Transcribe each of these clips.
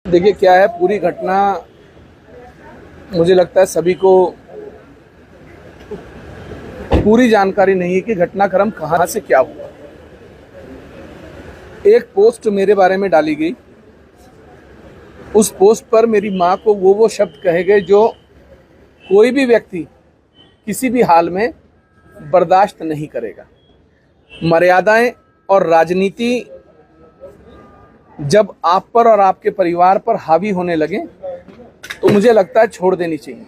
देखिए क्या है, पूरी घटना मुझे लगता है सभी को पूरी जानकारी नहीं है कि घटनाक्रम कहां से क्या हुआ। एक पोस्ट मेरे बारे में डाली गई, उस पोस्ट पर मेरी मां को वो शब्द कहे गए जो कोई भी व्यक्ति किसी भी हाल में बर्दाश्त नहीं करेगा। मर्यादाएं और राजनीति जब आप पर और आपके परिवार पर हावी होने लगे तो मुझे लगता है छोड़ देनी चाहिए।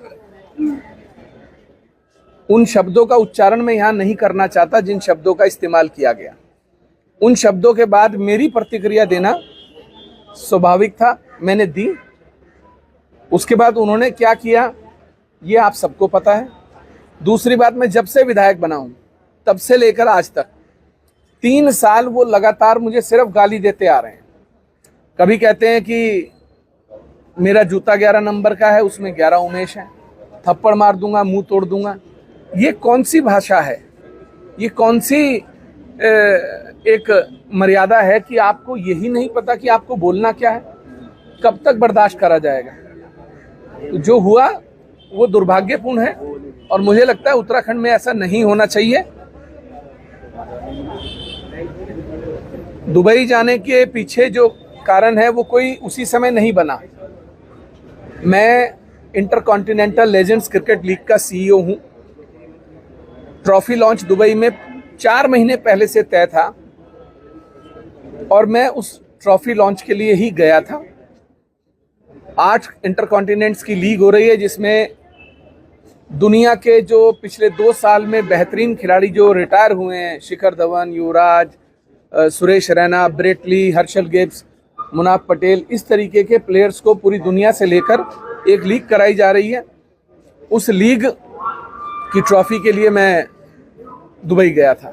उन शब्दों का उच्चारण मैं यहां नहीं करना चाहता जिन शब्दों का इस्तेमाल किया गया। उन शब्दों के बाद मेरी प्रतिक्रिया देना स्वाभाविक था, मैंने दी। उसके बाद उन्होंने क्या किया ये आप सबको पता है। दूसरी बात, मैं जब से विधायक बना हूं तब से लेकर आज तक 3 साल वो लगातार मुझे सिर्फ गाली देते आ रहे हैं। कभी कहते हैं कि मेरा जूता 11 नंबर का है, उसमें 11 उमेश है, थप्पड़ मार दूंगा, मुंह तोड़ दूंगा। ये कौन सी भाषा है? ये कौन सी एक मर्यादा है कि आपको यही नहीं पता कि आपको बोलना क्या है? कब तक बर्दाश्त करा जाएगा? तो जो हुआ वो दुर्भाग्यपूर्ण है और मुझे लगता है उत्तराखंड में ऐसा नहीं होना चाहिए। दुबई जाने के पीछे जो कारण है वो कोई उसी समय नहीं बना। मैं इंटरकॉन्टिनेंटल लेजेंड्स क्रिकेट लीग का सीईओ हूं। ट्रॉफी लॉन्च दुबई में 4 महीने पहले से तय था और मैं उस ट्रॉफी लॉन्च के लिए ही गया था। 8 इंटरकॉन्टिनेंट्स की लीग हो रही है जिसमें दुनिया के जो पिछले 2 साल में बेहतरीन खिलाड़ी जो रिटायर हुए हैं, Shikhar Dhawan, Yuvraj, Suresh Raina, Brett Lee, Herschelle Gibbs, Munaf Patel, इस तरीके के प्लेयर्स को पूरी दुनिया से लेकर एक लीग कराई जा रही है। उस लीग की ट्रॉफी के लिए मैं दुबई गया था।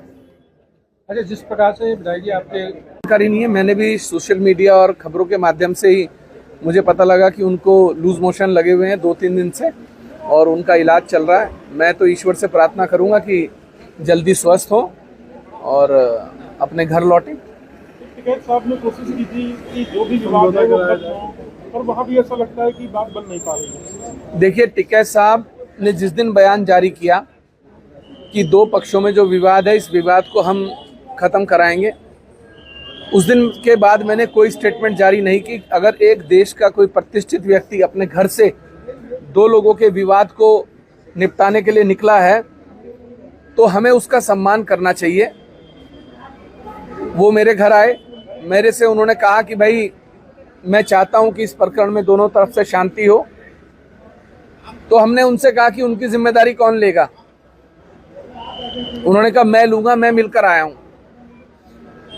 अच्छा, जिस प्रकार से विधायक जी आपके जानकारी नहीं है, मैंने भी सोशल मीडिया और खबरों के माध्यम से ही मुझे पता लगा कि उनको लूज मोशन लगे हुए हैं 2-3 दिन से और उनका इलाज चल रहा है। मैं तो ईश्वर से प्रार्थना करूंगा कि जल्दी स्वस्थ हो और अपने घर लौटें। टिकैत साहब ने कोशिश की थी कि जो भी विवाद है वो खत्म हो, और वहाँ भी ऐसा लगता है कि बात बन नहीं पा रही है। देखिए, टिकैत साहब ने जिस दिन बयान जारी किया कि 2 पक्षों में जो विवाद है इस विवाद को हम खत्म कराएंगे, उस दिन के बाद मैंने कोई स्टेटमेंट जारी नहीं की। अगर एक देश का कोई प्रतिष्ठित व्यक्ति अपने घर से 2 लोगों के विवाद को निपटाने के लिए निकला है तो हमें उसका सम्मान करना चाहिए। वो मेरे घर आए, मेरे से उन्होंने कहा कि भाई मैं चाहता हूं कि इस प्रकरण में दोनों तरफ से शांति हो। तो हमने उनसे कहा कि उनकी जिम्मेदारी कौन लेगा? उन्होंने कहा मैं लूंगा, मैं मिलकर आया हूं।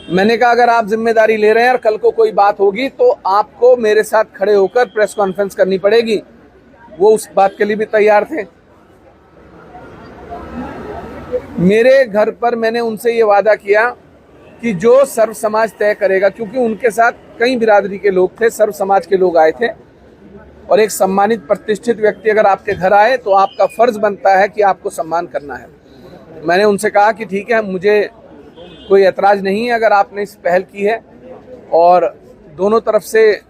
मैंने कहा अगर आप जिम्मेदारी ले रहे हैं और कल को कोई बात होगी तो आपको मेरे साथ खड़े होकर प्रेस कॉन्फ्रेंस करनी पड़ेगी। वो उस बात के लिए भी तैयार थे। मेरे घर पर मैंने उनसे ये वादा किया कि जो सर्व समाज तय करेगा, क्योंकि उनके साथ कई बिरादरी के लोग थे, सर्व समाज के लोग आए थे, और एक सम्मानित प्रतिष्ठित व्यक्ति अगर आपके घर आए तो आपका फर्ज बनता है कि आपको सम्मान करना है। मैंने उनसे कहा कि ठीक है, मुझे कोई ऐतराज नहीं है अगर आपने इस पहल की है और दोनों तरफ से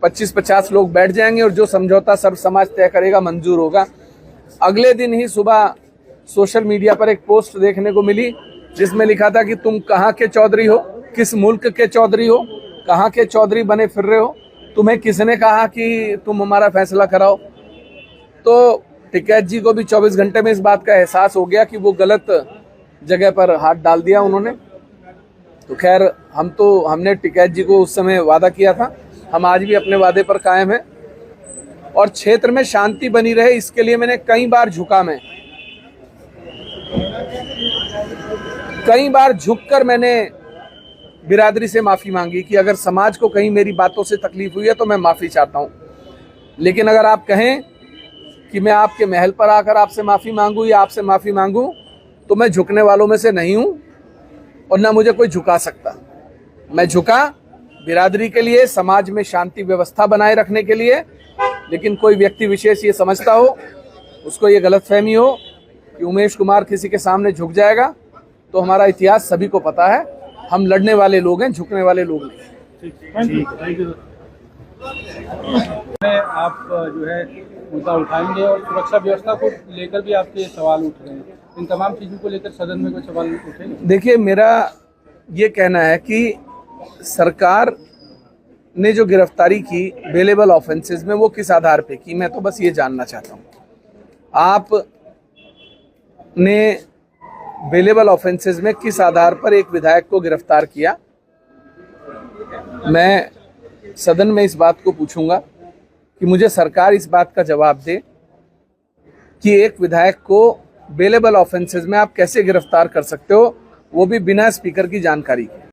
25-50 लोग बैठ जाएंगे और जो समझौता सर्व समाज तय करेगा मंजूर होगा। अगले दिन ही सुबह सोशल मीडिया पर एक पोस्ट देखने को मिली जिसमें लिखा था कि तुम कहाँ के चौधरी हो, किस मुल्क के चौधरी हो, कहाँ के चौधरी बने फिर रहे हो, तुम्हें किसने कहा कि तुम हमारा फैसला कराओ? तो टिकैत जी को भी 24 घंटे में इस बात का एहसास हो गया कि वो गलत जगह पर हाथ डाल दिया उन्होंने। तो खैर, हमने टिकैत जी को उस समय वादा किया था, हम आज भी अपने वादे पर कायम हैं और क्षेत्र में शांति बनी रहे इसके लिए मैंने कई बार झुककर मैंने बिरादरी से माफ़ी मांगी कि अगर समाज को कहीं मेरी बातों से तकलीफ हुई है तो मैं माफ़ी चाहता हूं। लेकिन अगर आप कहें कि मैं आपके महल पर आकर आपसे माफ़ी मांगूं या आपसे माफ़ी मांगूं तो मैं झुकने वालों में से नहीं हूं और ना मुझे कोई झुका सकता। मैं झुका बिरादरी के लिए, समाज में शांति व्यवस्था बनाए रखने के लिए। लेकिन कोई व्यक्ति विशेष ये समझता हो, उसको ये गलतफहमी हो कि उमेश कुमार किसी के सामने झुक जाएगा, तो हमारा इतिहास सभी को पता है। हम लड़ने वाले लोग हैं, झुकने वाले लोग नहीं। ठीक, थैंक यू। में आप जो है मुद्दा उठाएंगे और सुरक्षा व्यवस्था को लेकर भी आपके सवाल उठ रहे हैं, इन तमाम चीज़ों को लेकर सदन में कोई सवाल उठेंगे? देखिए, मेरा ये कहना है कि सरकार ने जो गिरफ्तारी की बेलेबल ऑफेंसेस में, वो किस आधार पे की, मैं तो बस ये जानना चाहता हूँ। आपने बेलेबल ऑफेंसेस में किस आधार पर एक विधायक को गिरफ्तार किया? मैं सदन में इस बात को पूछूंगा कि मुझे सरकार इस बात का जवाब दे कि एक विधायक को बेलेबल ऑफेंसेस में आप कैसे गिरफ्तार कर सकते हो, वो भी बिना स्पीकर की जानकारी के।